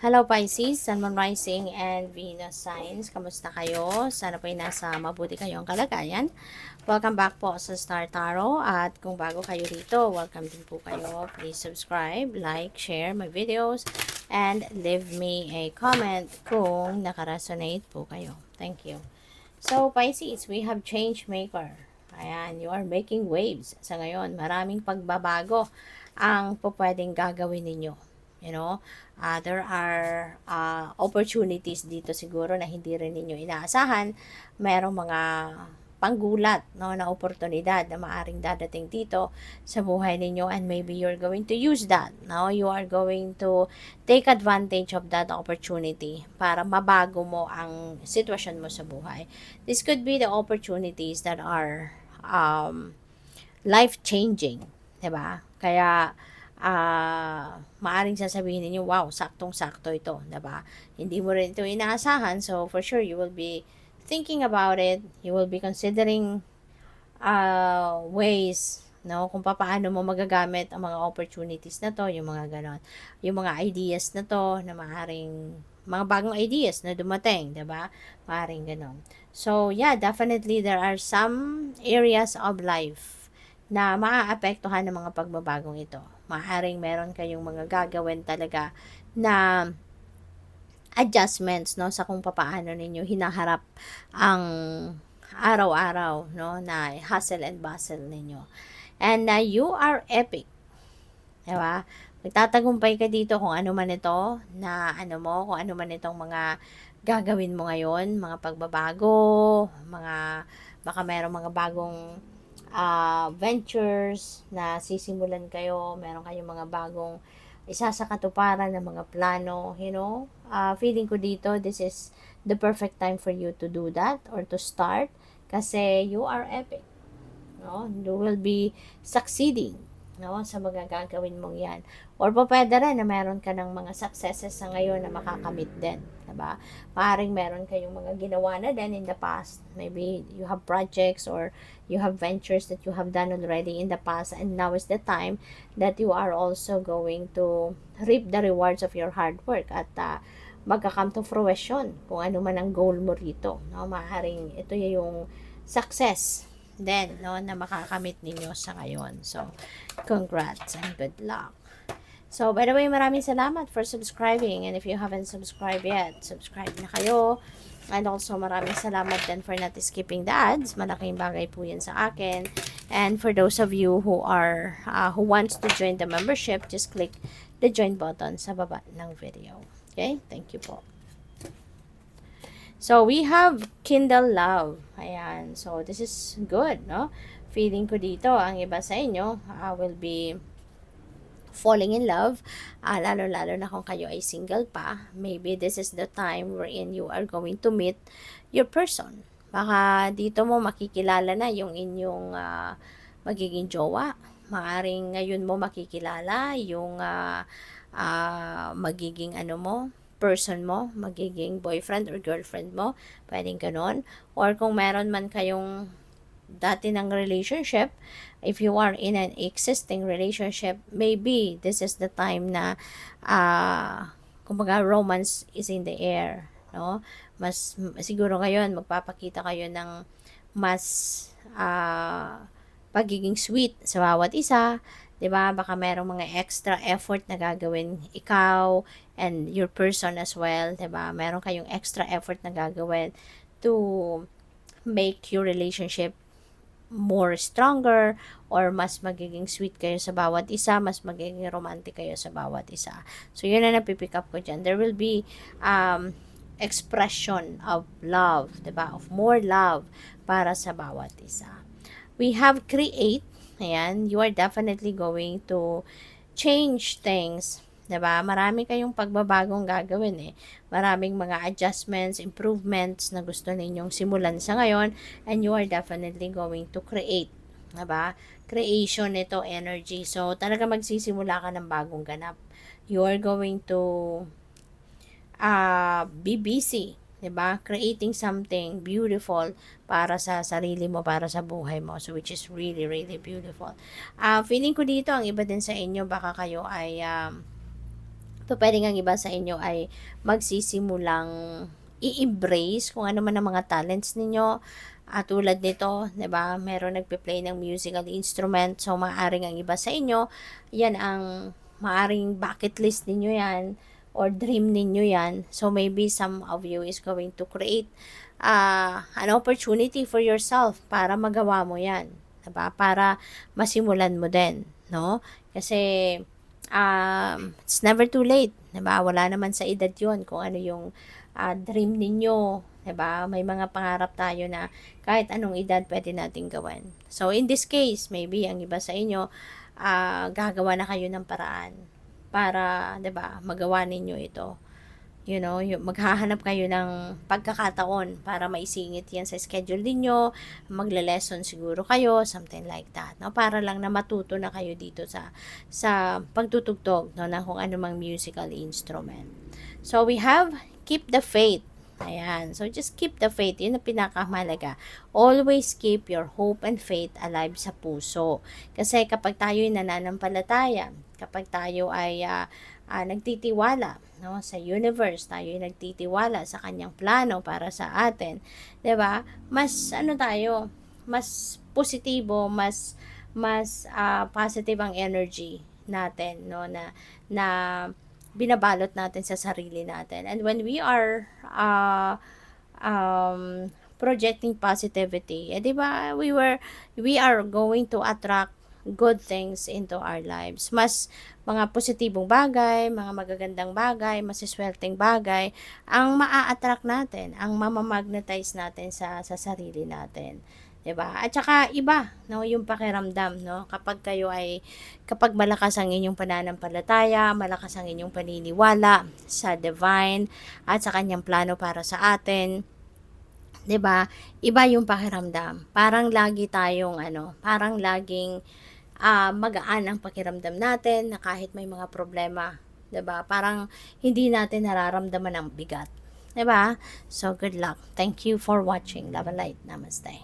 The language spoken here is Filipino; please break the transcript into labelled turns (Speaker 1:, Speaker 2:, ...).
Speaker 1: Hello Pisces, Sun, Moon Rising, and Venus Signs. Kamusta kayo? Sana po ay nasa mabuti kayong kalagayan. Welcome back po sa Star Tarot. At kung bago kayo dito, welcome din po kayo. Please subscribe, like, share my videos, and leave me a comment kung nakaresonate po kayo. Thank you. So Pisces, we have change maker. Ayan, you are making waves. Sa ngayon, maraming pagbabago ang pwedeng gagawin ninyo. You know, there are opportunities dito siguro na hindi rin ninyo inaasahan. Merong mga panggulat, no, na oportunidad na maaring dadating dito sa buhay ninyo, and maybe you're going to use that. No, you are going to take advantage of that opportunity para mabago mo ang sitwasyon mo sa buhay. This could be the opportunities that are life-changing, 'di ba? Kaya maaring sasabihin niyo, wow, saktong-sakto ito, 'di ba? Hindi mo rin ito inaasahan, so for sure you will be thinking about it. You will be considering ways, no, kung paano mo magagamit ang mga opportunities na to, yung mga ganon, yung mga ideas na to, na maaring mga bagong ideas na dumating, 'di ba? Maaring ganon. So yeah, definitely there are some areas of life na maaapektuhan ng mga pagbabagong ito. Maaring meron kayong mga gagawin talaga na adjustments, no, sa kung paano ninyo hinaharap ang araw-araw, no, na hustle and bustle ninyo. And you are epic. Diba? Magtatagumpay ka dito kung ano man ito na ano mo, kung ano man itong mga gagawin mo ngayon, mga pagbabago, mga baka mayroong mga bagong ventures na sisimulan kayo, meron kayong mga bagong isa sa katuparan ng mga plano, you know. Feeling ko dito, this is the perfect time for you to do that or to start kasi you are epic. No? You will be succeeding, no, sa mga gagawin mong yan. Or pwede rin na meron ka ng mga successes sa ngayon na makakamit din. Diba? Maaaring meron kayong mga ginawa na din in the past. Maybe you have projects or you have ventures that you have done already in the past, and now is the time that you are also going to reap the rewards of your hard work at magka-come to fruition kung ano man ang goal mo rito. No? Maaaring ito yung success then, no, na makakamit ninyo sa ngayon. So, congrats and good luck. So, by the way, maraming salamat for subscribing. And if you haven't subscribed yet, subscribe na kayo. And also, maraming salamat din for not skipping the ads. Malaking bagay po yan sa akin. And for those of you who are, who wants to join the membership, just click the join button sa baba ng video. Okay? Thank you po. So, we have Kindle Love. Ayan. So, this is good, no? Feeling ko dito, ang iba sa inyo will be falling in love, lalo-lalo na kung kayo ay single pa. Maybe this is the time wherein you are going to meet your person. Baka dito mo makikilala na yung inyong magiging jowa. Maaring ngayon mo makikilala yung magiging ano mo, person mo, magiging boyfriend or girlfriend mo. Pwedeng ganon. Or kung meron man kayong dati ng relationship, if you are in an existing relationship, maybe this is the time na kumbaga romance is in the air, no? Mas siguro ngayon magpapakita kayo ng mas pagiging sweet sa bawat isa, 'di ba? Baka merong mga extra effort na gagawin ikaw and your person as well, 'di ba? Meron kayong extra effort na gagawin to make your relationship more stronger, or mas magiging sweet kayo sa bawat isa, mas magiging romantic kayo sa bawat isa. So, yun na napipick up ko dyan. There will be expression of love, diba? Of more love para sa bawat isa. We have create. Ayan, you are definitely going to change things. Diba? Marami kayong pagbabagong gagawin eh. Maraming mga adjustments, improvements na gusto ninyong simulan sa ngayon, and you are definitely going to create. Diba? Creation nito, energy. So, talaga magsisimula ka ng bagong ganap. You are going to be busy. Diba? Creating something beautiful para sa sarili mo, para sa buhay mo. So, which is really, really beautiful. Feeling ko dito, ang iba din sa inyo, baka kayo ay Pupuwedeng ang iba sa inyo ay magsisimulang i-embrace kung ano man ang mga talents ninyo. Tulad nito, 'di ba, meron nagpe-play ng musical instrument. So, maaaring ang iba sa inyo, 'yan ang maaaring bucket list ninyo 'yan or dream ninyo 'yan. So, maybe some of you is going to create an opportunity for yourself para magawa mo 'yan, 'di ba? Para masimulan mo din, 'no? Kasi it's never too late, 'di ba? Wala naman sa edad 'yon kung ano yung dream ninyo, 'di ba? May mga pangarap tayo na kahit anong edad pwede nating gawin. So, in this case, maybe ang iba sa inyo, gagawa na kayo ng paraan para, 'di ba, magawa ninyo ito. Yung maghahanap kayo ng pagkakataon para maisingit 'yan sa schedule ninyo, magle-lesson siguro kayo, something like that, 'no? Para lang na matuto na kayo dito sa pagtutugtog, 'no, ng kung anumang musical instrument. So, we have keep the faith. Ayan. So, just keep the faith. Yun ang pinakamahalaga. Always keep your hope and faith alive sa puso. Kasi kapag tayo ay nananampalataya, kapag tayo ay nagtitiwala, no, sa universe, tayo ay nagtitiwala sa kanyang plano para sa atin, 'di ba? Mas ano tayo, mas positibo, mas positive ang energy natin, no, na binabalot natin sa sarili natin. And when we are projecting positivity, 'di ba? We are going to attract good things into our lives. Mas mga positibong bagay, mga magagandang bagay, masiswerteng bagay ang maa-attract natin, ang mamamagnetize natin sa sarili natin. 'Di ba? At saka iba, no, yung pakiramdam, no, kapag malakas ang inyong pananampalataya, malakas ang inyong paniniwala sa divine at sa kanyang plano para sa atin, 'di ba? Iba yung pakiramdam. Parang lagi tayong parang laging magaan ang pakiramdam natin na kahit may mga problema, 'di ba? Parang hindi natin nararamdaman ang bigat, 'di ba? So good luck. Thank you for watching. Love and light. Namaste.